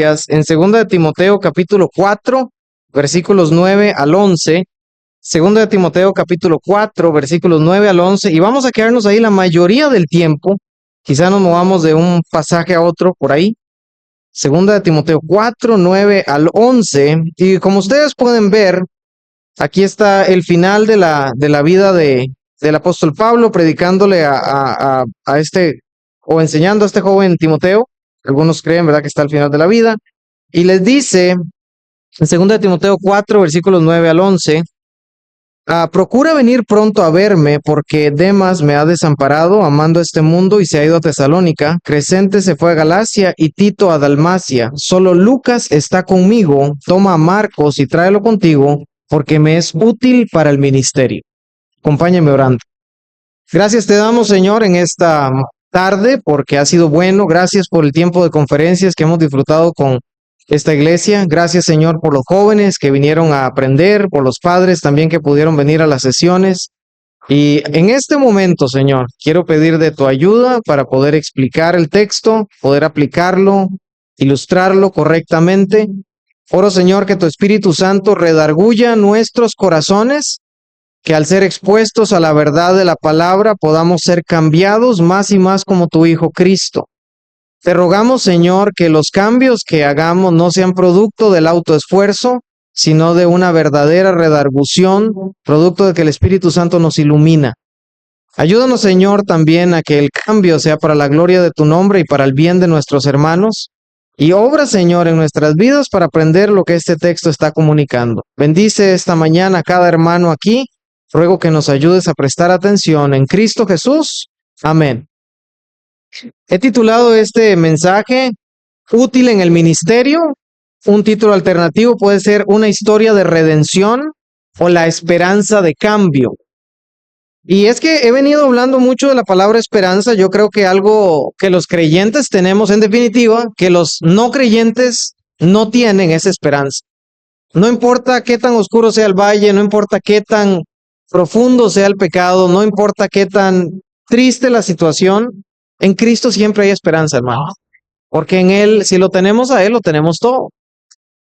En 2 de Timoteo capítulo 4, versículos 9 al 11. 2 de Timoteo capítulo 4, versículos 9 al 11. Y vamos a quedarnos ahí la mayoría del tiempo. Quizá nos movamos de un pasaje a otro por ahí. 2 de Timoteo 4, 9 al 11. Y como ustedes pueden ver, aquí está el final de la vida del apóstol Pablo, predicándole a este, o enseñando a este joven Timoteo. Algunos creen, ¿verdad?, que está al final de la vida. Y les dice, en 2 de Timoteo 4, versículos 9 al 11, procura venir pronto a verme, porque Demas me ha desamparado, amando este mundo, y se ha ido a Tesalónica. Crescente se fue a Galacia y Tito a Dalmacia. Solo Lucas está conmigo. Toma a Marcos y tráelo contigo, porque me es útil para el ministerio. Acompáñame orando. Gracias te damos, Señor, en esta tarde, porque ha sido bueno. Gracias por el tiempo de conferencias que hemos disfrutado con esta iglesia. Gracias, Señor, por los jóvenes que vinieron a aprender, por los padres también que pudieron venir a las sesiones. Y en este momento, Señor, quiero pedir de tu ayuda para poder explicar el texto, poder aplicarlo, ilustrarlo correctamente. Oro, Señor, que tu Espíritu Santo redarguya nuestros corazones, que al ser expuestos a la verdad de la palabra podamos ser cambiados más y más como tu Hijo Cristo. Te rogamos, Señor, que los cambios que hagamos no sean producto del autoesfuerzo, sino de una verdadera redargución, producto de que el Espíritu Santo nos ilumina. Ayúdanos, Señor, también a que el cambio sea para la gloria de tu nombre y para el bien de nuestros hermanos. Y obra, Señor, en nuestras vidas para aprender lo que este texto está comunicando. Bendice esta mañana a cada hermano aquí. Ruego que nos ayudes a prestar atención en Cristo Jesús. Amén. He titulado este mensaje Útil en el ministerio. Un título alternativo puede ser Una historia de redención o La esperanza de cambio. Y es que he venido hablando mucho de la palabra esperanza. Yo creo que algo que los creyentes tenemos en definitiva, que los no creyentes no tienen, es esperanza. No importa qué tan oscuro sea el valle, no importa qué tan profundo sea el pecado, no importa qué tan triste la situación, en Cristo siempre hay esperanza, hermano. Porque en Él, si lo tenemos a Él, lo tenemos todo.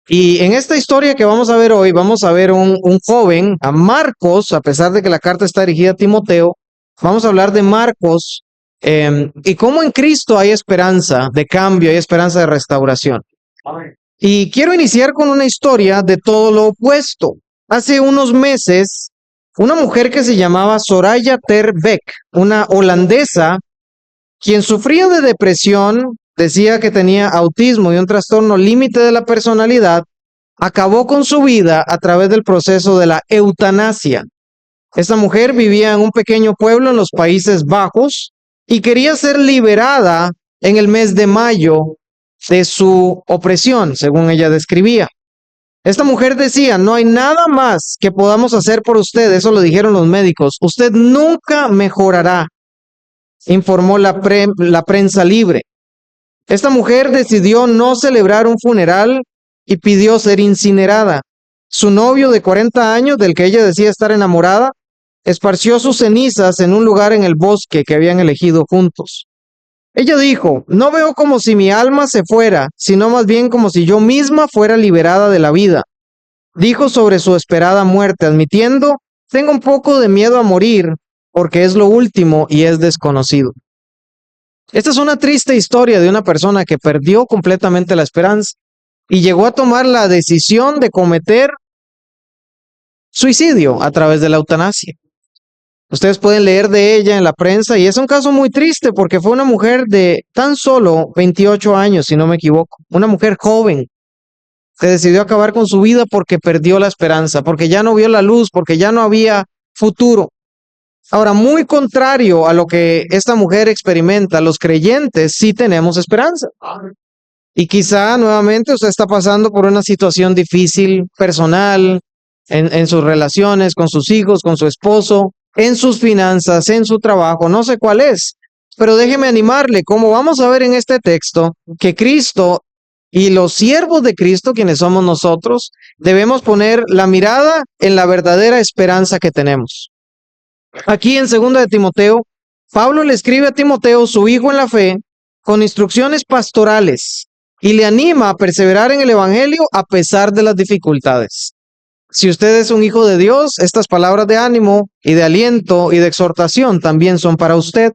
Y en esta historia que vamos a ver hoy, vamos a ver un joven, a Marcos, a pesar de que la carta está dirigida a Timoteo, vamos a hablar de Marcos y cómo en Cristo hay esperanza de cambio, hay esperanza de restauración. Y quiero iniciar con una historia de todo lo opuesto. Hace unos meses, una mujer que se llamaba Soraya Ter Beck, una holandesa, quien sufría de depresión, decía que tenía autismo y un trastorno límite de la personalidad, acabó con su vida a través del proceso de la eutanasia. Esta mujer vivía en un pequeño pueblo en los Países Bajos y quería ser liberada en el mes de mayo de su opresión, según ella describía. Esta mujer decía, no hay nada más que podamos hacer por usted, eso lo dijeron los médicos, usted nunca mejorará, informó la prensa libre. Esta mujer decidió no celebrar un funeral y pidió ser incinerada. Su novio de 40 años, del que ella decía estar enamorada, esparció sus cenizas en un lugar en el bosque que habían elegido juntos. Ella dijo, no veo como si mi alma se fuera, sino más bien como si yo misma fuera liberada de la vida. Dijo sobre su esperada muerte, admitiendo, tengo un poco de miedo a morir, porque es lo último y es desconocido. Esta es una triste historia de una persona que perdió completamente la esperanza y llegó a tomar la decisión de cometer suicidio a través de la eutanasia. Ustedes pueden leer de ella en la prensa y es un caso muy triste porque fue una mujer de tan solo 28 años, si no me equivoco, una mujer joven que decidió acabar con su vida porque perdió la esperanza, porque ya no vio la luz, porque ya no había futuro. Ahora, muy contrario a lo que esta mujer experimenta, los creyentes sí tenemos esperanza. Y quizá nuevamente usted está pasando por una situación difícil, personal, en sus relaciones con sus hijos, con su esposo, en sus finanzas, en su trabajo, no sé cuál es. Pero déjeme animarle, como vamos a ver en este texto, que Cristo y los siervos de Cristo, quienes somos nosotros, debemos poner la mirada en la verdadera esperanza que tenemos. Aquí en 2 de Timoteo, Pablo le escribe a Timoteo, su hijo en la fe, con instrucciones pastorales. y le anima a perseverar en el Evangelio a pesar de las dificultades. Si usted es un hijo de Dios, estas palabras de ánimo y de aliento y de exhortación también son para usted.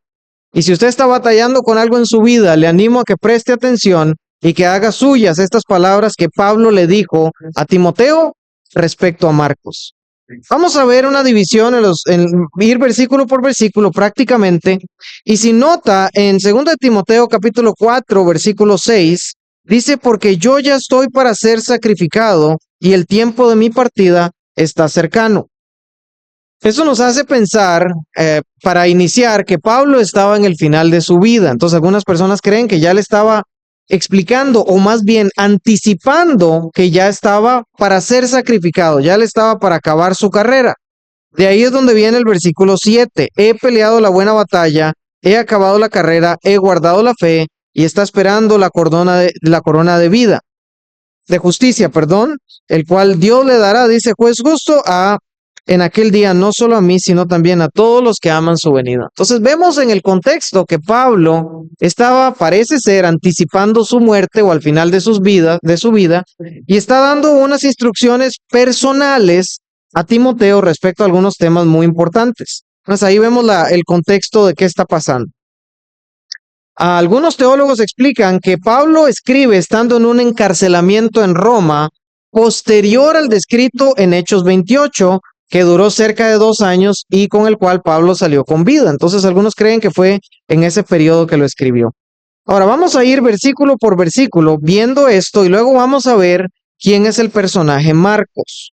Y si usted está batallando con algo en su vida, le animo a que preste atención y que haga suyas estas palabras que Pablo le dijo a Timoteo respecto a Marcos. Vamos a ver una división en ir versículo por versículo prácticamente. Y si nota, en 2 de Timoteo capítulo 4, versículo 6, dice, porque yo ya estoy para ser sacrificado y el tiempo de mi partida está cercano. Eso nos hace pensar, para iniciar, que Pablo estaba en el final de su vida. Entonces algunas personas creen que ya le estaba explicando, o más bien anticipando, que ya estaba para ser sacrificado, ya le estaba para acabar su carrera. De ahí es donde viene el versículo 7. He peleado la buena batalla, he acabado la carrera, he guardado la fe y está esperando la corona de vida, de justicia, perdón, el cual Dios le dará, dice, juez justo en aquel día, no solo a mí, sino también a todos los que aman su venida. Entonces vemos en el contexto que Pablo estaba, parece ser, anticipando su muerte o al final de su vida, y está dando unas instrucciones personales a Timoteo respecto a algunos temas muy importantes. Entonces ahí vemos el contexto de qué está pasando. Algunos teólogos explican que Pablo escribe estando en un encarcelamiento en Roma posterior al descrito en Hechos 28, que duró cerca de 2 años y con el cual Pablo salió con vida. Entonces algunos creen que fue en ese periodo que lo escribió. Ahora vamos a ir versículo por versículo viendo esto y luego vamos a ver quién es el personaje Marcos.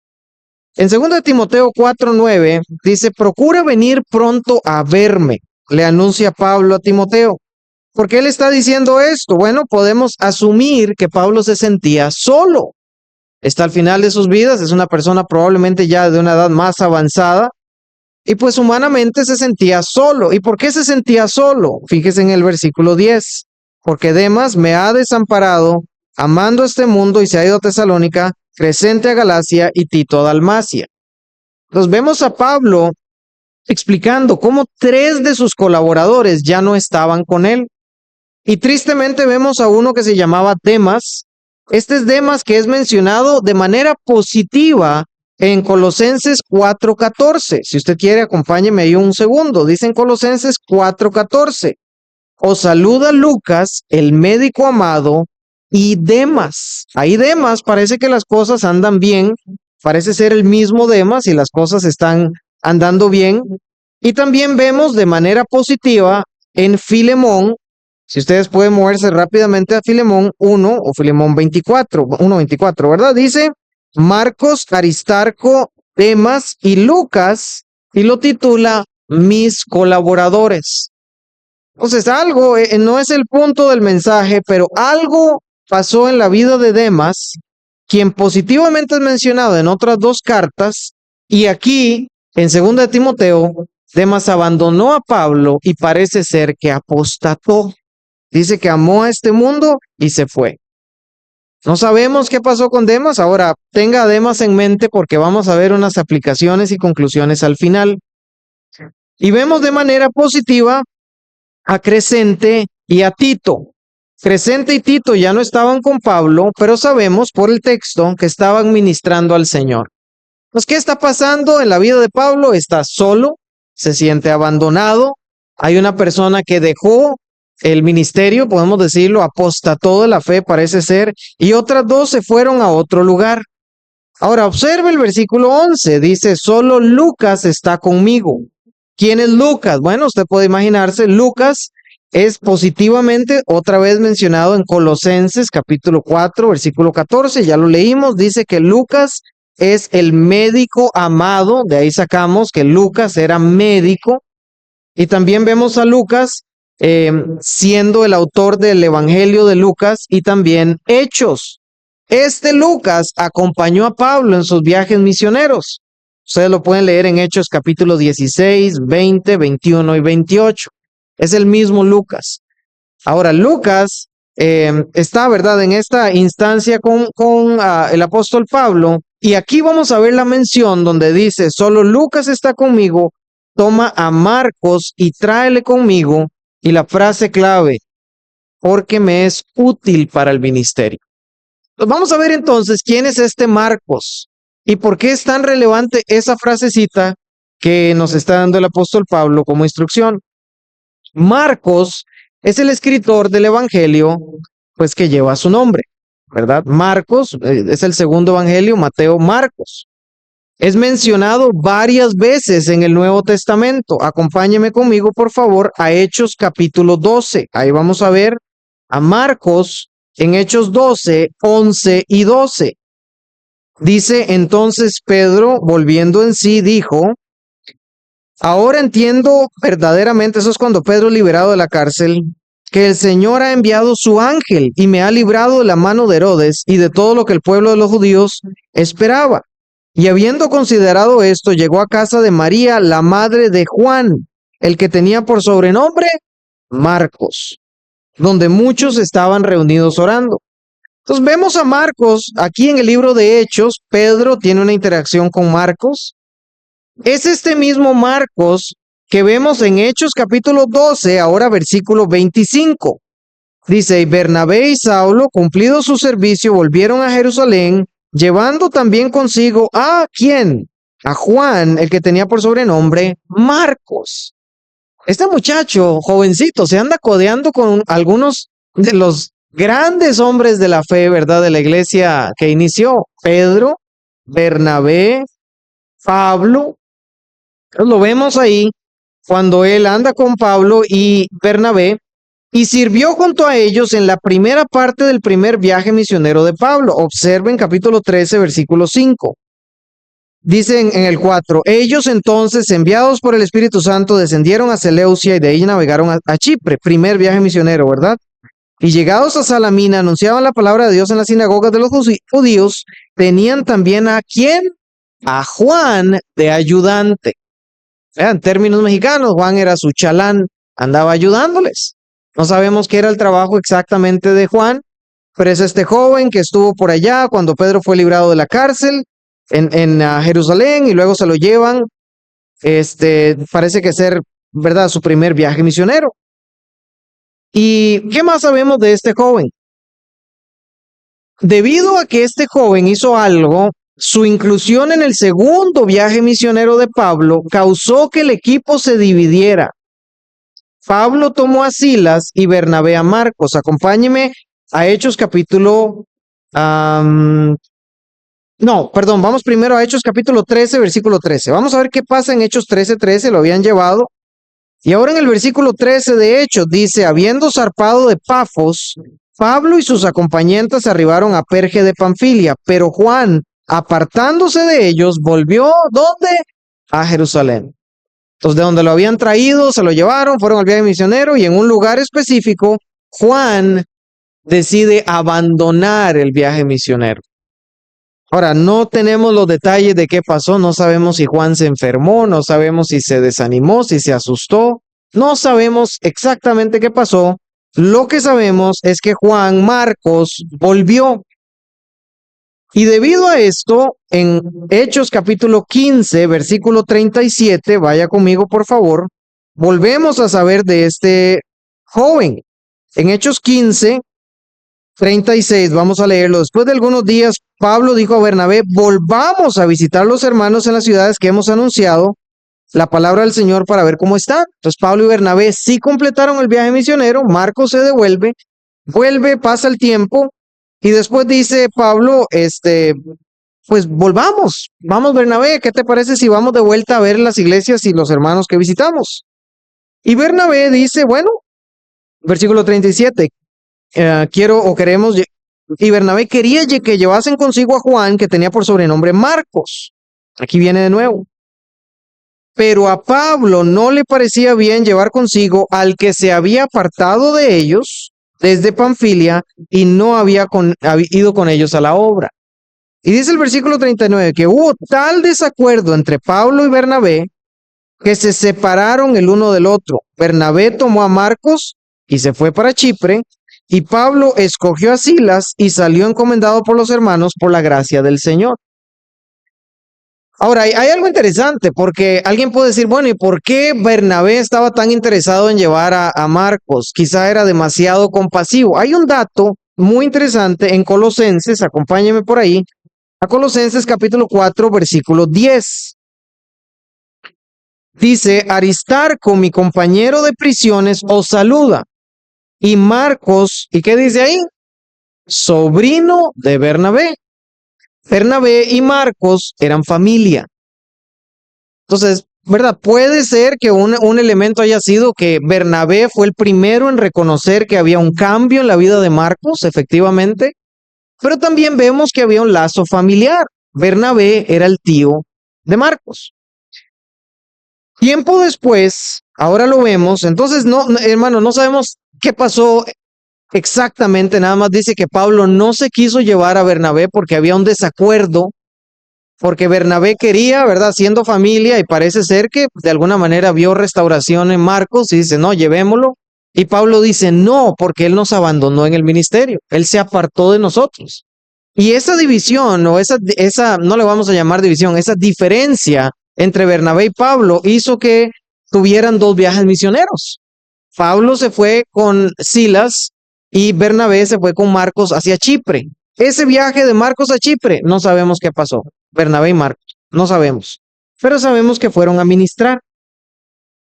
En 2 de Timoteo 4:9 dice, procura venir pronto a verme, le anuncia Pablo a Timoteo. ¿Por qué le está diciendo esto? Bueno, podemos asumir que Pablo se sentía solo. Está al final de sus vidas, es una persona probablemente ya de una edad más avanzada, y pues humanamente se sentía solo. ¿Y por qué se sentía solo? Fíjese en el versículo 10. Porque Demas me ha desamparado, amando este mundo, y se ha ido a Tesalónica, Crescente a Galacia y Tito a Dalmacia. Nos vemos a Pablo explicando cómo 3 de sus colaboradores ya no estaban con él. Y tristemente vemos a uno que se llamaba Demas. Este es Demas, que es mencionado de manera positiva en Colosenses 4:14. Si usted quiere, acompáñeme ahí un segundo. Dice en Colosenses 4:14. Os saluda Lucas, el médico amado, y Demas. Ahí Demas, parece que las cosas andan bien. Parece ser el mismo Demas y las cosas están andando bien. Y también vemos de manera positiva en Filemón. Si ustedes pueden moverse rápidamente a Filemón 1 o Filemón 1:24, ¿verdad? Dice Marcos, Aristarco, Demas y Lucas, y lo titula mis colaboradores. Entonces algo, no es el punto del mensaje, pero algo pasó en la vida de Demas, quien positivamente es mencionado en otras 2 cartas, y aquí en 2 de Timoteo, Demas abandonó a Pablo y parece ser que apostató. Dice que amó a este mundo y se fue. No sabemos qué pasó con Demas. Ahora, tenga a Demas en mente porque vamos a ver unas aplicaciones y conclusiones al final. Y vemos de manera positiva a Crescente y a Tito. Crescente y Tito ya no estaban con Pablo, pero sabemos por el texto que estaban ministrando al Señor. Pues, ¿qué está pasando en la vida de Pablo? Está solo, se siente abandonado. Hay una persona que dejó el ministerio, podemos decirlo, apostató de la fe, parece ser, y otras 2 se fueron a otro lugar. Ahora, observe el versículo 11, dice, solo Lucas está conmigo. ¿Quién es Lucas? Bueno, usted puede imaginarse, Lucas es positivamente otra vez mencionado en Colosenses capítulo 4, versículo 14, ya lo leímos, dice que Lucas es el médico amado, de ahí sacamos que Lucas era médico, y también vemos a Lucas siendo el autor del Evangelio de Lucas y también Hechos. Este Lucas acompañó a Pablo en sus viajes misioneros. Ustedes lo pueden leer en Hechos capítulos 16, 20, 21 y 28. Es el mismo Lucas. Ahora, Lucas está, ¿verdad?, en esta instancia con el apóstol Pablo. Y aquí vamos a ver la mención donde dice, solo Lucas está conmigo, toma a Marcos y tráele conmigo. Y la frase clave, porque me es útil para el ministerio. Pues vamos a ver entonces quién es este Marcos y por qué es tan relevante esa frasecita que nos está dando el apóstol Pablo como instrucción. Marcos es el escritor del evangelio, pues que lleva su nombre, ¿verdad? Marcos es el segundo evangelio, Mateo, Marcos. Es mencionado varias veces en el Nuevo Testamento. Acompáñeme conmigo, por favor, a Hechos capítulo 12. Ahí vamos a ver a Marcos en Hechos 12, 11 y 12. Dice entonces Pedro, volviendo en sí, dijo: ahora entiendo verdaderamente, eso es cuando Pedro es liberado de la cárcel, que el Señor ha enviado su ángel y me ha librado de la mano de Herodes y de todo lo que el pueblo de los judíos esperaba. Y habiendo considerado esto, llegó a casa de María, la madre de Juan, el que tenía por sobrenombre Marcos, donde muchos estaban reunidos orando. Entonces vemos a Marcos aquí en el libro de Hechos. Pedro tiene una interacción con Marcos. Es este mismo Marcos que vemos en Hechos capítulo 12, ahora versículo 25. Dice: y Bernabé y Saulo, cumplido su servicio, volvieron a Jerusalén, llevando también consigo a ¿quién? A Juan, el que tenía por sobrenombre Marcos. Este muchacho, jovencito, se anda codeando con algunos de los grandes hombres de la fe, ¿verdad? De la iglesia que inició: Pedro, Bernabé, Pablo. Lo vemos ahí cuando él anda con Pablo y Bernabé, y sirvió junto a ellos en la primera parte del primer viaje misionero de Pablo. Observen capítulo 13, versículo 5. Dicen en el 4, ellos entonces, enviados por el Espíritu Santo, descendieron a Seleucia y de ahí navegaron a Chipre, primer viaje misionero, ¿verdad? Y llegados a Salamina, anunciaban la palabra de Dios en las sinagogas de los judíos. Tenían también a ¿quién? A Juan de ayudante. En términos mexicanos, Juan era su chalán, andaba ayudándoles. No sabemos qué era el trabajo exactamente de Juan, pero es este joven que estuvo por allá cuando Pedro fue librado de la cárcel en Jerusalén, y luego se lo llevan, parece que ser, ¿verdad?, su primer viaje misionero. ¿Y qué más sabemos de este joven? Debido a que este joven hizo algo, su inclusión en el segundo viaje misionero de Pablo causó que el equipo se dividiera. Pablo tomó a Silas y Bernabé a Marcos. Acompáñeme a Hechos capítulo... vamos primero a Hechos capítulo 13, versículo 13. Vamos a ver qué pasa en Hechos 13, 13, lo habían llevado. Y ahora en el versículo 13 de Hechos dice: habiendo zarpado de Pafos, Pablo y sus acompañantes arribaron a Perge de Panfilia, pero Juan, apartándose de ellos, volvió, ¿dónde? A Jerusalén. Entonces, de donde lo habían traído, se lo llevaron, fueron al viaje misionero, y en un lugar específico, Juan decide abandonar el viaje misionero. Ahora, no tenemos los detalles de qué pasó, no sabemos si Juan se enfermó, no sabemos si se desanimó, si se asustó, no sabemos exactamente qué pasó. Lo que sabemos es que Juan Marcos volvió. Y debido a esto, en Hechos capítulo 15, versículo 37, vaya conmigo por favor, volvemos a saber de este joven. En Hechos 15, 36, vamos a leerlo. Después de algunos días, Pablo dijo a Bernabé: volvamos a visitar los hermanos en las ciudades que hemos anunciado la palabra del Señor para ver cómo están. Entonces Pablo y Bernabé sí completaron el viaje misionero. Marcos se devuelve, pasa el tiempo, y después dice Pablo, pues volvamos. Vamos, Bernabé, ¿qué te parece si vamos de vuelta a ver las iglesias y los hermanos que visitamos? Y Bernabé dice, bueno, versículo 37, queremos, y Bernabé quería que llevasen consigo a Juan, que tenía por sobrenombre Marcos. Aquí viene de nuevo. Pero a Pablo no le parecía bien llevar consigo al que se había apartado de ellos desde Panfilia y no había ido con ellos a la obra. Y dice el versículo 39 que hubo tal desacuerdo entre Pablo y Bernabé que se separaron el uno del otro. Bernabé tomó a Marcos y se fue para Chipre, y Pablo escogió a Silas y salió encomendado por los hermanos por la gracia del Señor. Ahora, hay algo interesante, porque alguien puede decir, bueno, ¿y por qué Bernabé estaba tan interesado en llevar a Marcos? Quizá era demasiado compasivo. Hay un dato muy interesante en Colosenses, acompáñeme por ahí, a Colosenses capítulo 4, versículo 10. Dice, Aristarco, mi compañero de prisiones, os saluda. Y Marcos, ¿y qué dice ahí? Sobrino de Bernabé. Bernabé y Marcos eran familia. Entonces, ¿verdad? Puede ser que un elemento haya sido que Bernabé fue el primero en reconocer que había un cambio en la vida de Marcos, efectivamente, pero también vemos que había un lazo familiar. Bernabé era el tío de Marcos. Tiempo después, ahora lo vemos, entonces hermano, no sabemos qué pasó exactamente, nada más dice que Pablo no se quiso llevar a Bernabé porque había un desacuerdo, porque Bernabé quería, ¿verdad? Siendo familia, y parece ser que de alguna manera vio restauración en Marcos y dice, no, llevémoslo. Y Pablo dice, no, porque él nos abandonó en el ministerio, él se apartó de nosotros. Y esa división, o esa, no le vamos a llamar división, esa diferencia entre Bernabé y Pablo hizo que tuvieran dos viajes misioneros. Pablo se fue con Silas y Bernabé se fue con Marcos hacia Chipre. Ese viaje de Marcos a Chipre, no sabemos qué pasó. Bernabé y Marcos, no sabemos. Pero sabemos que fueron a ministrar.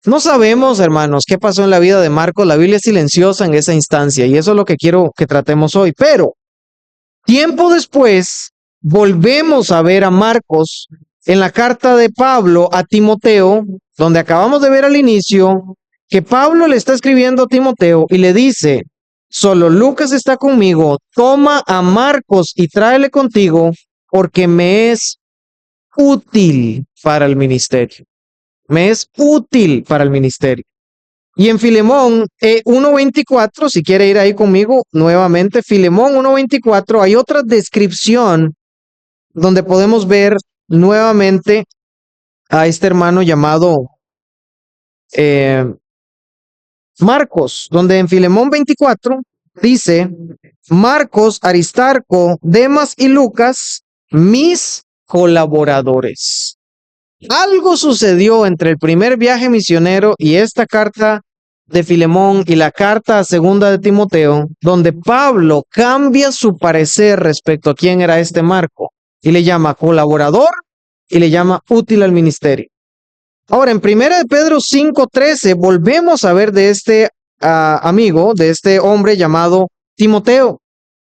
No sabemos, hermanos, qué pasó en la vida de Marcos. La Biblia es silenciosa en esa instancia y eso es lo que quiero que tratemos hoy. Pero tiempo después, volvemos a ver a Marcos en la carta de Pablo a Timoteo, donde acabamos de ver al inicio, que Pablo le está escribiendo a Timoteo y le dice, solo Lucas está conmigo, toma a Marcos y tráele contigo, porque me es útil para el ministerio. Me es útil para el ministerio. Y en Filemón 1.24, si quiere ir ahí conmigo nuevamente, Filemón 1.24, hay otra descripción donde podemos ver nuevamente a este hermano llamado Marcos, donde en Filemón 24 dice, Marcos, Aristarco, Demas y Lucas, mis colaboradores. Algo sucedió entre el primer viaje misionero y esta carta de Filemón y la carta segunda de Timoteo, donde Pablo cambia su parecer respecto a quién era este Marco y le llama colaborador y le llama útil al ministerio. Ahora, en 1 de Pedro 5:13 volvemos a ver de este amigo, de este hombre llamado Timoteo,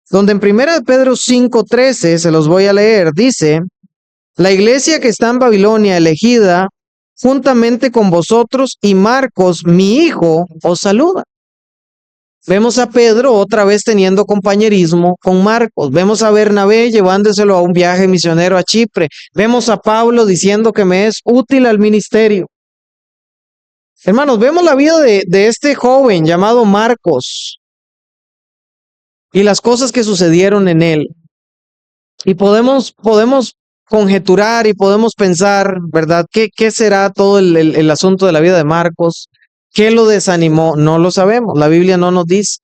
donde en 1 de Pedro 5:13, se los voy a leer, dice, la iglesia que está en Babilonia elegida juntamente con vosotros y Marcos, mi hijo, os saluda. Vemos a Pedro otra vez teniendo compañerismo con Marcos. Vemos a Bernabé llevándoselo a un viaje misionero a Chipre. Vemos a Pablo diciendo que me es útil al ministerio. Hermanos, vemos la vida de este joven llamado Marcos y las cosas que sucedieron en él. Y podemos conjeturar y podemos pensar, ¿verdad? ¿Qué será todo el asunto de la vida de Marcos? ¿Qué lo desanimó? No lo sabemos, la Biblia no nos dice.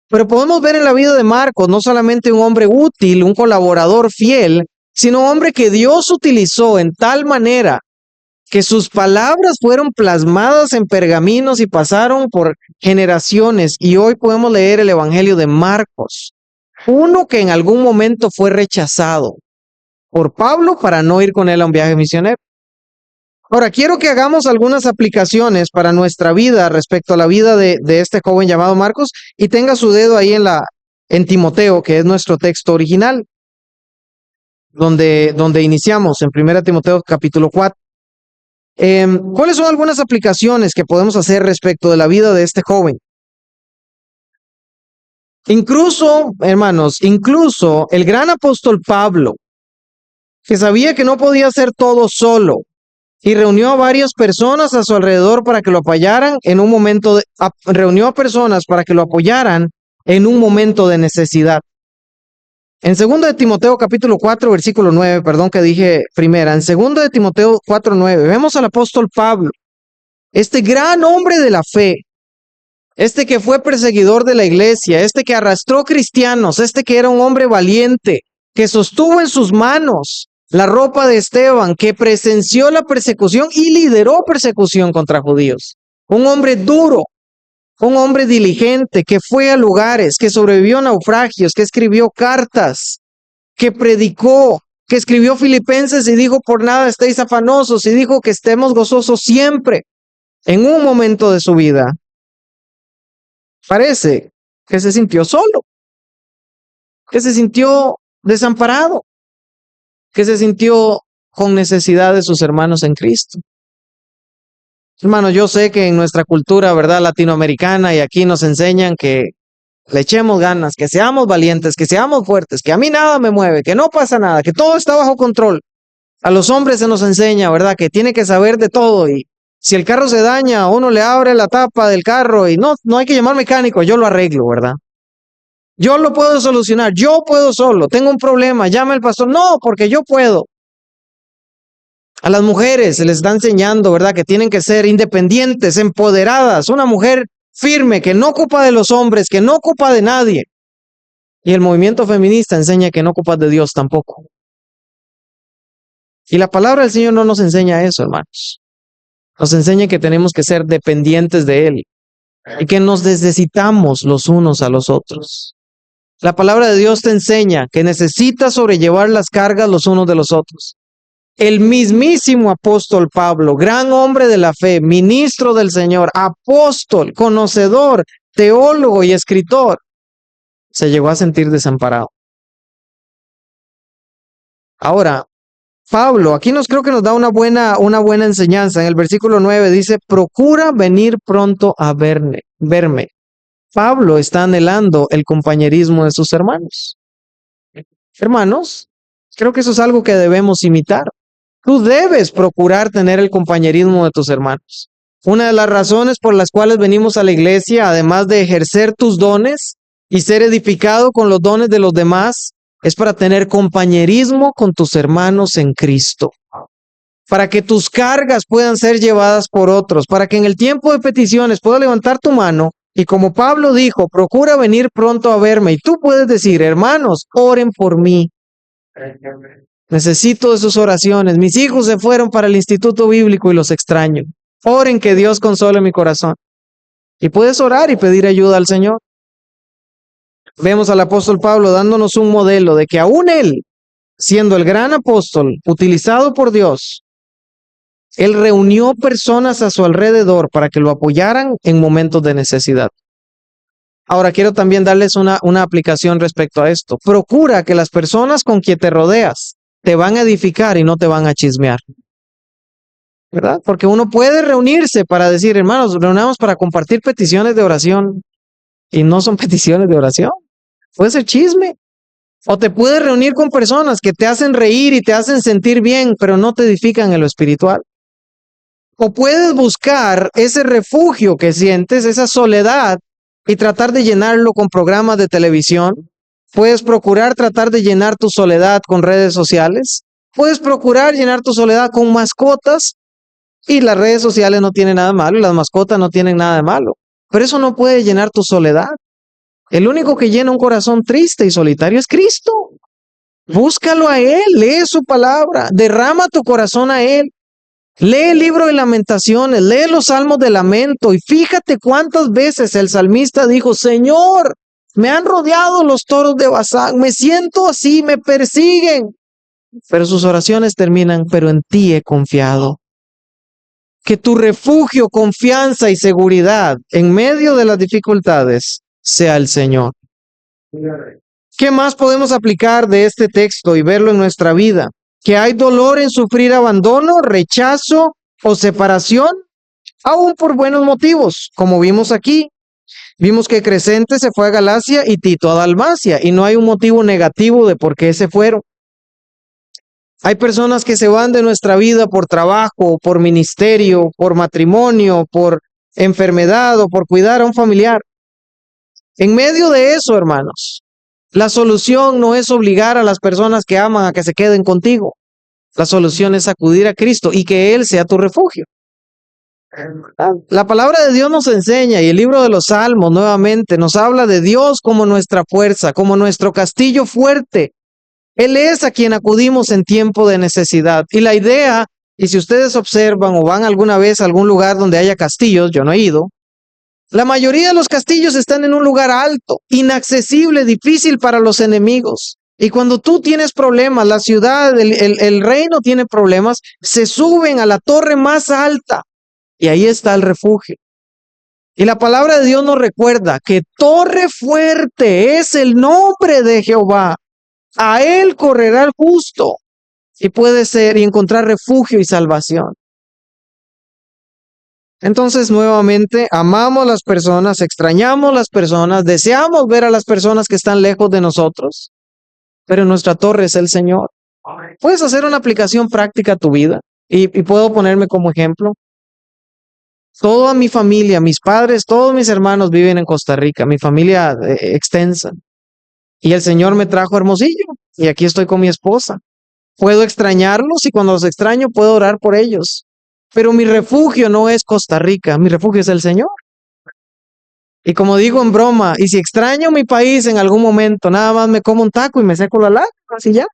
Pero podemos ver en la vida de Marcos no solamente un hombre útil, un colaborador fiel, sino un hombre que Dios utilizó en tal manera que sus palabras fueron plasmadas en pergaminos y pasaron por generaciones. Y hoy podemos leer el Evangelio de Marcos, uno que en algún momento fue rechazado por Pablo para no ir con él a un viaje misionero. Ahora, quiero que hagamos algunas aplicaciones para nuestra vida respecto a la vida de este joven llamado Marcos y tenga su dedo ahí en Timoteo, que es nuestro texto original, donde iniciamos en 1 Timoteo capítulo 4. ¿Cuáles son algunas aplicaciones que podemos hacer respecto de la vida de este joven? Incluso, hermanos, incluso el gran apóstol Pablo, que sabía que no podía hacer todo solo, y reunió a varias personas a su alrededor para que lo apoyaran en un momento reunió a personas para que lo apoyaran en un momento de necesidad. En 2 de Timoteo capítulo 4, versículo 9, perdón que dije primera, en 2 de Timoteo 4:9, vemos al apóstol Pablo, este gran hombre de la fe, este que fue perseguidor de la iglesia, este que arrastró cristianos, este que era un hombre valiente, que sostuvo en sus manos La ropa de Esteban, que presenció la persecución y lideró persecución contra judíos. Un hombre duro, un hombre diligente, que fue a lugares, que sobrevivió a naufragios, que escribió cartas, que predicó, que escribió Filipenses y dijo: por nada estéis afanosos, y dijo que estemos gozosos siempre. En un momento de su vida, parece que se sintió solo, que se sintió desamparado, que se sintió con necesidad de sus hermanos en Cristo. Hermanos, yo sé que en nuestra cultura, ¿verdad?, latinoamericana, y aquí nos enseñan que le echemos ganas, que seamos valientes, que seamos fuertes, que a mí nada me mueve, que no pasa nada, que todo está bajo control. A los hombres se nos enseña, ¿verdad?, que tiene que saber de todo, y si el carro se daña, uno le abre la tapa del carro y no hay que llamar mecánico, yo lo arreglo, ¿verdad? Yo lo puedo solucionar, yo puedo solo, tengo un problema, llame al pastor. No, porque yo puedo. A las mujeres se les está enseñando, ¿verdad?, que tienen que ser independientes, empoderadas, una mujer firme, que no ocupa de los hombres, que no ocupa de nadie. Y el movimiento feminista enseña que no ocupas de Dios tampoco. Y la palabra del Señor no nos enseña eso, hermanos. Nos enseña que tenemos que ser dependientes de Él y que nos necesitamos los unos a los otros. La palabra de Dios te enseña que necesitas sobrellevar las cargas los unos de los otros. El mismísimo apóstol Pablo, gran hombre de la fe, ministro del Señor, apóstol, conocedor, teólogo y escritor, se llegó a sentir desamparado. Ahora, Pablo, aquí creo que nos da una buena enseñanza. En el versículo 9 dice: procura venir pronto a verme. Pablo está anhelando el compañerismo de sus hermanos. Hermanos, creo que eso es algo que debemos imitar. Tú debes procurar tener el compañerismo de tus hermanos. Una de las razones por las cuales venimos a la iglesia, además de ejercer tus dones y ser edificado con los dones de los demás, es para tener compañerismo con tus hermanos en Cristo. Para que tus cargas puedan ser llevadas por otros, para que en el tiempo de peticiones puedas levantar tu mano y, como Pablo dijo, procura venir pronto a verme. Y tú puedes decir: hermanos, oren por mí. Necesito de sus oraciones. Mis hijos se fueron para el instituto bíblico y los extraño. Oren que Dios console mi corazón. Y puedes orar y pedir ayuda al Señor. Vemos al apóstol Pablo dándonos un modelo de que aún él, siendo el gran apóstol utilizado por Dios, él reunió personas a su alrededor para que lo apoyaran en momentos de necesidad. Ahora quiero también darles una aplicación respecto a esto. Procura que las personas con quien te rodeas te van a edificar y no te van a chismear, ¿verdad? Porque uno puede reunirse para decir: hermanos, reunamos para compartir peticiones de oración, y no son peticiones de oración. Puede ser chisme. O te puedes reunir con personas que te hacen reír y te hacen sentir bien, pero no te edifican en lo espiritual. O puedes buscar ese refugio que sientes, esa soledad, y tratar de llenarlo con programas de televisión. Puedes procurar tratar de llenar tu soledad con redes sociales. Puedes procurar llenar tu soledad con mascotas, y las redes sociales no tienen nada de malo, y las mascotas no tienen nada de malo. Pero eso no puede llenar tu soledad. El único que llena un corazón triste y solitario es Cristo. Búscalo a Él, lee su palabra, derrama tu corazón a Él. Lee el libro de Lamentaciones, lee los salmos de lamento, y fíjate cuántas veces el salmista dijo: Señor, me han rodeado los toros de Basán, me siento así, me persiguen. Pero sus oraciones terminan: pero en ti he confiado. Que tu refugio, confianza y seguridad en medio de las dificultades sea el Señor. ¿Qué más podemos aplicar de este texto y verlo en nuestra vida? Que hay dolor en sufrir abandono, rechazo o separación, aún por buenos motivos, como vimos aquí. Vimos que Crescente se fue a Galacia y Tito a Dalmacia, y no hay un motivo negativo de por qué se fueron. Hay personas que se van de nuestra vida por trabajo, por ministerio, por matrimonio, por enfermedad o por cuidar a un familiar. En medio de eso, hermanos, la solución no es obligar a las personas que aman a que se queden contigo. La solución es acudir a Cristo y que Él sea tu refugio. La palabra de Dios nos enseña, y el libro de los Salmos nuevamente nos habla de Dios como nuestra fuerza, como nuestro castillo fuerte, Él es a quien acudimos en tiempo de necesidad. Y la idea, y si ustedes observan o van alguna vez a algún lugar donde haya castillos, yo no he ido, la mayoría de los castillos están en un lugar alto, inaccesible, difícil para los enemigos. Y cuando tú tienes problemas, la ciudad, el reino tiene problemas, se suben a la torre más alta y ahí está el refugio. Y la palabra de Dios nos recuerda que torre fuerte es el nombre de Jehová. A él correrá el justo y puede ser y encontrar refugio y salvación. Entonces, nuevamente, amamos las personas, extrañamos las personas, deseamos ver a las personas que están lejos de nosotros, pero nuestra torre es el Señor. Puedes hacer una aplicación práctica a tu vida y puedo ponerme como ejemplo. Toda mi familia, mis padres, todos mis hermanos viven en Costa Rica, mi familia extensa. Y el Señor me trajo a Hermosillo y aquí estoy con mi esposa. Puedo extrañarlos y cuando los extraño puedo orar por ellos. Pero mi refugio no es Costa Rica, mi refugio es el Señor. Y como digo en broma, y si extraño mi país en algún momento, nada más me como un taco y me seco la lágrima, así ya.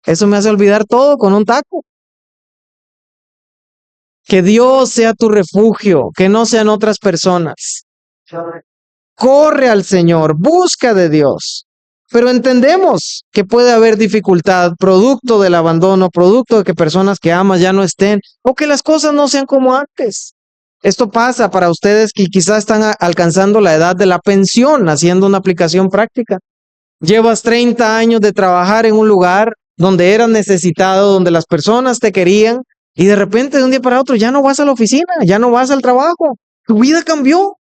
Eso me hace olvidar todo con un taco. Que Dios sea tu refugio, que no sean otras personas. Corre al Señor, busca de Dios. Pero entendemos que puede haber dificultad, producto del abandono, producto de que personas que amas ya no estén, o que las cosas no sean como antes. Esto pasa para ustedes que quizás están alcanzando la edad de la pensión, haciendo una aplicación práctica. Llevas 30 años de trabajar en un lugar donde eras necesitado, donde las personas te querían, y de repente de un día para otro ya no vas a la oficina, ya no vas al trabajo. Tu vida cambió.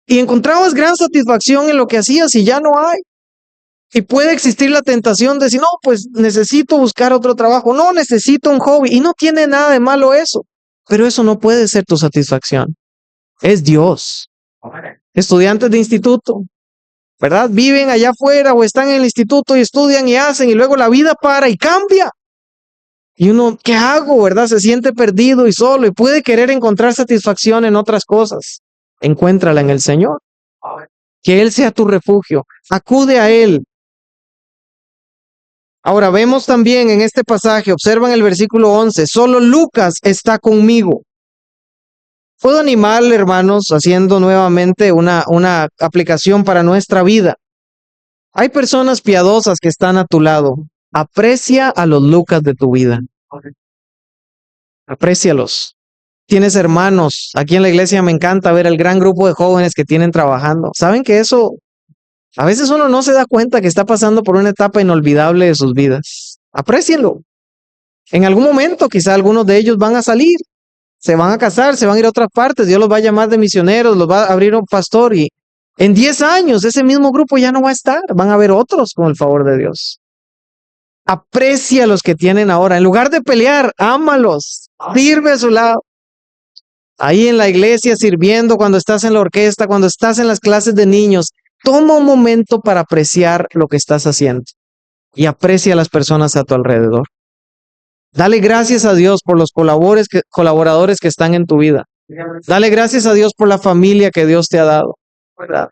Y encontrabas gran satisfacción en lo que hacías y ya no hay. Y puede existir la tentación de decir, no, pues necesito buscar otro trabajo, no, necesito un hobby. Y no tiene nada de malo eso. Pero eso no puede ser tu satisfacción. Es Dios. Estudiantes de instituto, ¿verdad? Viven allá afuera o están en el instituto y estudian y hacen y luego la vida para y cambia. Y uno, ¿qué hago, verdad? Se siente perdido y solo y puede querer encontrar satisfacción en otras cosas. Encuéntrala en el Señor. Que Él sea tu refugio. Acude a Él. Ahora vemos también en este pasaje, observan el versículo 11, solo Lucas está conmigo. Puedo animar, hermanos, haciendo nuevamente una aplicación para nuestra vida. Hay personas piadosas que están a tu lado. Aprecia a los Lucas de tu vida. Aprécialos. Tienes hermanos. Aquí en la iglesia me encanta ver el gran grupo de jóvenes que tienen trabajando. ¿Saben que eso? A veces uno no se da cuenta que está pasando por una etapa inolvidable de sus vidas. Aprécienlo. En algún momento quizá algunos de ellos van a salir, se van a casar, se van a ir a otras partes, Dios los va a llamar de misioneros, los va a abrir un pastor y en 10 años ese mismo grupo ya no va a estar, van a haber otros con el favor de Dios. Aprecia a los que tienen ahora, en lugar de pelear, ámalos, sirve a su lado. Ahí en la iglesia sirviendo, cuando estás en la orquesta, cuando estás en las clases de niños, toma un momento para apreciar lo que estás haciendo y aprecia a las personas a tu alrededor. Dale gracias a Dios por los colaboradores que están en tu vida. Dale gracias a Dios por la familia que Dios te ha dado. ¿Verdad?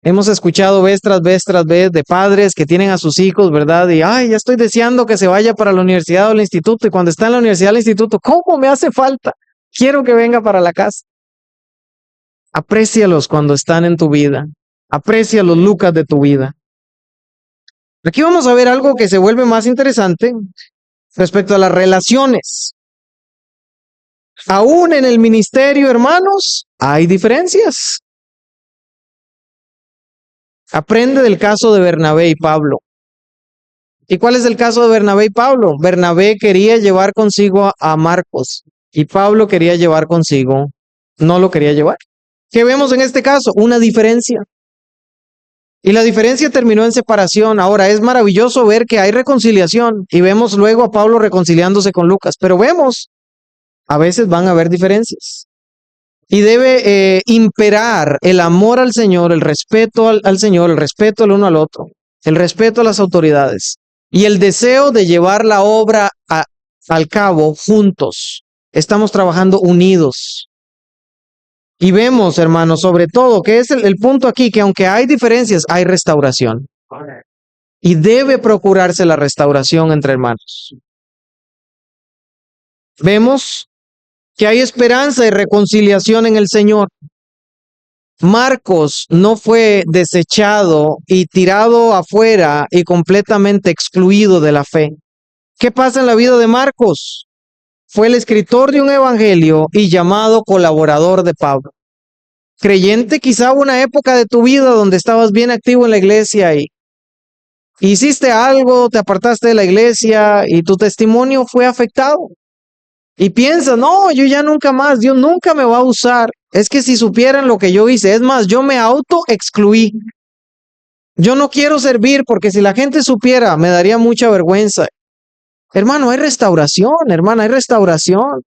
Hemos escuchado vez tras vez de padres que tienen a sus hijos, ¿verdad? Y, ay, ya estoy deseando que se vaya para la universidad o el instituto. Y cuando está en la universidad o el instituto, ¿cómo me hace falta? Quiero que venga para la casa. Aprécialos cuando están en tu vida. Aprecia los Lucas de tu vida. Aquí vamos a ver algo que se vuelve más interesante respecto a las relaciones. Aún en el ministerio, hermanos, hay diferencias. Aprende del caso de Bernabé y Pablo. ¿Y cuál es el caso de Bernabé y Pablo? Bernabé quería llevar consigo a Marcos y Pablo quería llevar consigo, no lo quería llevar. ¿Qué vemos en este caso? Una diferencia. Y la diferencia terminó en separación. Ahora es maravilloso ver que hay reconciliación y vemos luego a Pablo reconciliándose con Lucas, pero vemos, a veces van a haber diferencias. Y debe imperar el amor al Señor, el respeto al Señor, el respeto el uno al otro, el respeto a las autoridades y el deseo de llevar la obra al cabo juntos. Estamos trabajando unidos. Y vemos, hermanos, sobre todo, que es el punto aquí, que aunque hay diferencias, hay restauración. y debe procurarse la restauración entre hermanos. Vemos que hay esperanza y reconciliación en el Señor. Marcos no fue desechado y tirado afuera y completamente excluido de la fe. ¿Qué pasa en la vida de Marcos? Fue el escritor de un evangelio y llamado colaborador de Pablo. Creyente, quizá una época de tu vida donde estabas bien activo en la iglesia y hiciste algo, te apartaste de la iglesia y tu testimonio fue afectado. Y piensas, no, yo ya nunca más, Dios nunca me va a usar. Es que si supieran lo que yo hice, es más, yo me auto excluí. Yo no quiero servir porque si la gente supiera, me daría mucha vergüenza. Hermano, hay restauración, hermana, hay restauración.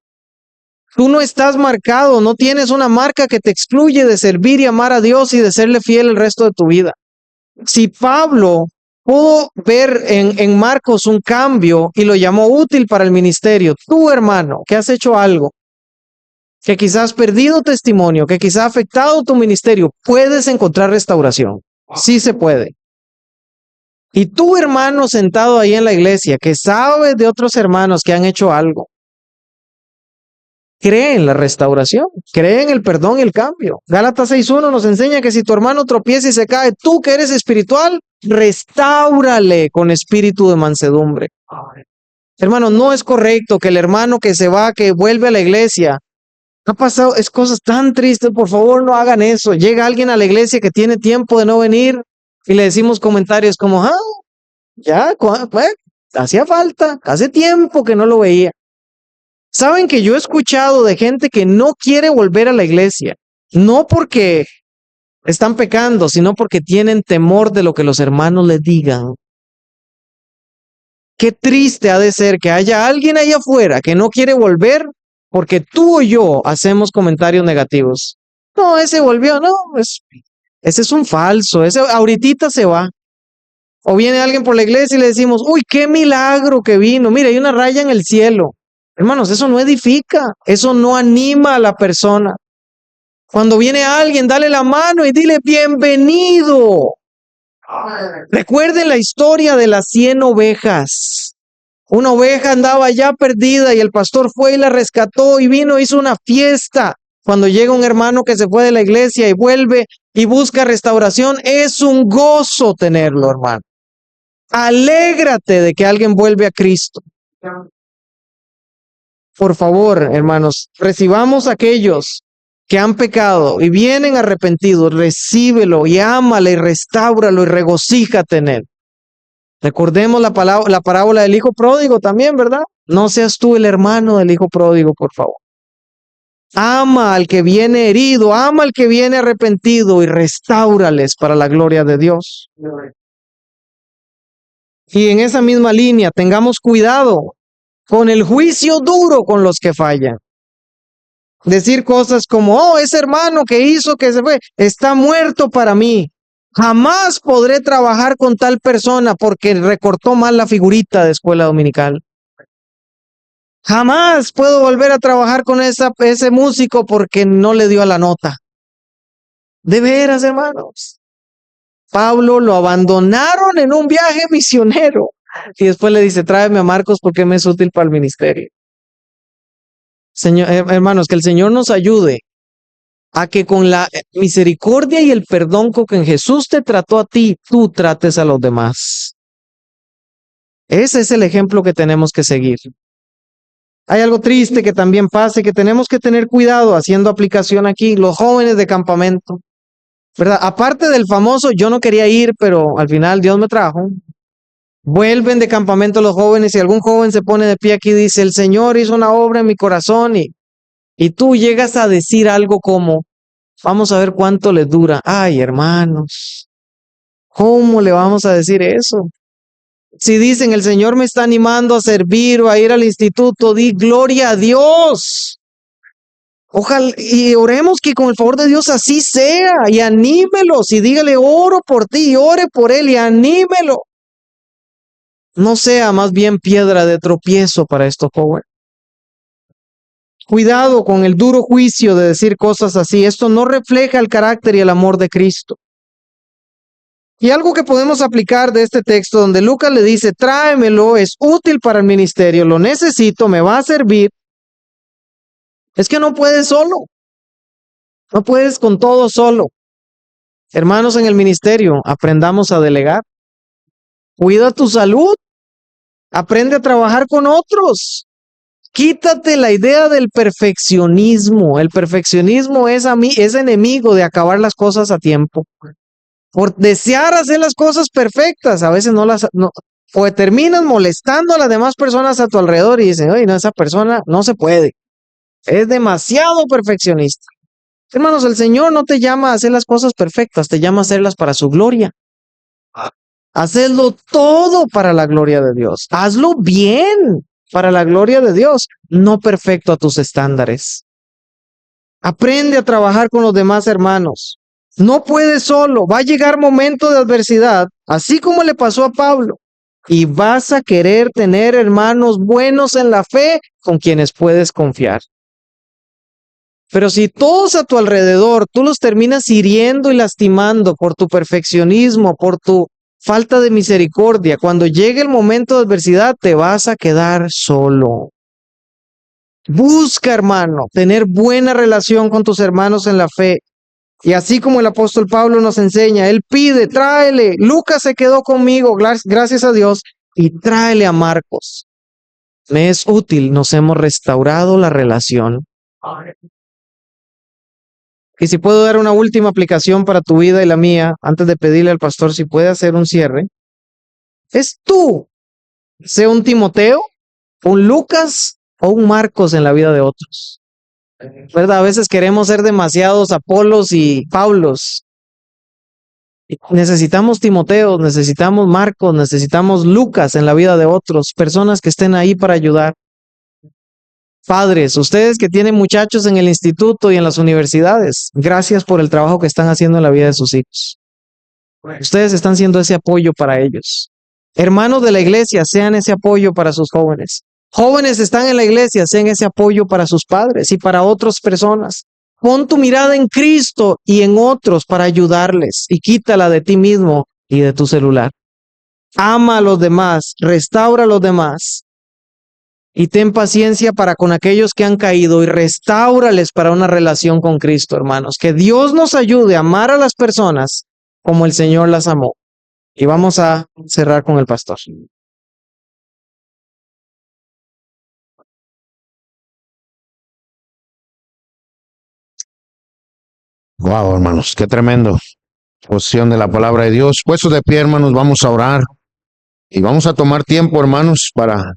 Tú no estás marcado, no tienes una marca que te excluye de servir y amar a Dios y de serle fiel el resto de tu vida. Si Pablo pudo ver en Marcos un cambio y lo llamó útil para el ministerio, tú, hermano, que has hecho algo, que quizás has perdido testimonio, que quizás ha afectado tu ministerio, puedes encontrar restauración. Sí se puede. Y tú, hermano, sentado ahí en la iglesia, que sabe de otros hermanos que han hecho algo, cree en la restauración, cree en el perdón y el cambio. Gálatas 6:1 nos enseña que si tu hermano tropieza y se cae, tú que eres espiritual, restáurale con espíritu de mansedumbre. Hermano, no es correcto que el hermano que se va, que vuelve a la iglesia, ha pasado, es cosas tan tristes, por favor no hagan eso. Llega alguien a la iglesia que tiene tiempo de no venir y le decimos comentarios como, ya, pues, hacía falta, hace tiempo que no lo veía. Saben que yo he escuchado de gente que no quiere volver a la iglesia, no porque están pecando, sino porque tienen temor de lo que los hermanos les digan. Qué triste ha de ser que haya alguien allá afuera que no quiere volver porque tú o yo hacemos comentarios negativos. No, ese volvió, no, ese es un falso, ese ahorita se va. O viene alguien por la iglesia y le decimos, uy, qué milagro que vino, mira, hay una raya en el cielo. Hermanos, eso no edifica, eso no anima a la persona. Cuando viene alguien, dale la mano y dile bienvenido. Recuerden la historia de las 100 ovejas. Una oveja andaba ya perdida y el pastor fue y la rescató y vino, hizo una fiesta. Cuando llega un hermano que se fue de la iglesia y vuelve y busca restauración, es un gozo tenerlo, hermano. Alégrate de que alguien vuelve a Cristo. Por favor, hermanos, recibamos a aquellos que han pecado y vienen arrepentidos, recíbelo y ámale y restáuralo y regocíjate en él. Recordemos la parábola del hijo pródigo también, ¿verdad? No seas tú el hermano del hijo pródigo, por favor. Ama al que viene herido, ama al que viene arrepentido y restáurales para la gloria de Dios. Y en esa misma línea, tengamos cuidado con el juicio duro con los que fallan. Decir cosas como, oh, ese hermano que hizo que se fue, está muerto para mí. Jamás podré trabajar con tal persona porque recortó mal la figurita de escuela dominical. Jamás puedo volver a trabajar con ese músico porque no le dio a la nota. De veras, hermanos. Pablo lo abandonaron en un viaje misionero y después le dice, tráeme a Marcos porque me es útil para el ministerio. Señor, hermanos, que el Señor nos ayude a que con la misericordia y el perdón con que Jesús te trató a ti, tú trates a los demás. Ese es el ejemplo que tenemos que seguir. Hay algo triste que también pasa y que tenemos que tener cuidado haciendo aplicación aquí, los jóvenes de campamento, ¿verdad? Aparte del famoso, yo no quería ir, pero al final Dios me trajo. Vuelven de campamento los jóvenes y algún joven se pone de pie aquí y dice, el Señor hizo una obra en mi corazón y tú llegas a decir algo como, vamos a ver cuánto le dura. Ay, hermanos, ¿cómo le vamos a decir eso? Si dicen, el Señor me está animando a servir o a ir al instituto, di gloria a Dios. Ojalá y oremos que con el favor de Dios así sea y anímelos y dígale, oro por ti, ore por él y anímelo. No sea más bien piedra de tropiezo para estos jóvenes. Cuidado con el duro juicio de decir cosas así. Esto no refleja el carácter y el amor de Cristo. Y algo que podemos aplicar de este texto donde Lucas le dice, tráemelo, es útil para el ministerio, lo necesito, me va a servir, es que no puedes solo, no puedes con todo solo. Hermanos en el ministerio, aprendamos a delegar. Cuida tu salud, aprende a trabajar con otros. Quítate la idea del perfeccionismo. El perfeccionismo es enemigo de acabar las cosas a tiempo. Por desear hacer las cosas perfectas, a veces o terminas molestando a las demás personas a tu alrededor y dicen, oye, no, esa persona no se puede. Es demasiado perfeccionista. Hermanos, el Señor no te llama a hacer las cosas perfectas, te llama a hacerlas para su gloria. Hacedlo todo para la gloria de Dios. Hazlo bien para la gloria de Dios, no perfecto a tus estándares. Aprende a trabajar con los demás hermanos. No puedes solo, va a llegar momento de adversidad, así como le pasó a Pablo, y vas a querer tener hermanos buenos en la fe con quienes puedes confiar. Pero si todos a tu alrededor tú los terminas hiriendo y lastimando por tu perfeccionismo, por tu falta de misericordia, cuando llegue el momento de adversidad te vas a quedar solo. Busca, hermano, tener buena relación con tus hermanos en la fe. Y así como el apóstol Pablo nos enseña, él pide, tráele. Lucas se quedó conmigo, gracias a Dios, y tráele a Marcos. Me es útil, nos hemos restaurado la relación. Y si puedo dar una última aplicación para tu vida y la mía, antes de pedirle al pastor si puede hacer un cierre, es tú, sea un Timoteo, un Lucas o un Marcos en la vida de otros. ¿Verdad? A veces queremos ser demasiados Apolos y Paulos. Necesitamos Timoteo, necesitamos Marcos, necesitamos Lucas en la vida de otros, personas que estén ahí para ayudar. Padres, ustedes que tienen muchachos en el instituto y en las universidades, gracias por el trabajo que están haciendo en la vida de sus hijos. Ustedes están siendo ese apoyo para ellos. Hermanos de la iglesia, sean ese apoyo para sus jóvenes. Jóvenes están en la iglesia, sean ese apoyo para sus padres y para otras personas. Pon tu mirada en Cristo y en otros para ayudarles y quítala de ti mismo y de tu celular. Ama a los demás, restaura a los demás y ten paciencia para con aquellos que han caído y restáurales para una relación con Cristo, hermanos. Que Dios nos ayude a amar a las personas como el Señor las amó. Y vamos a cerrar con el pastor. Wow, hermanos, qué tremendo. Posición de la palabra de Dios. Puestos de pie, hermanos, vamos a orar. Y vamos a tomar tiempo, hermanos, para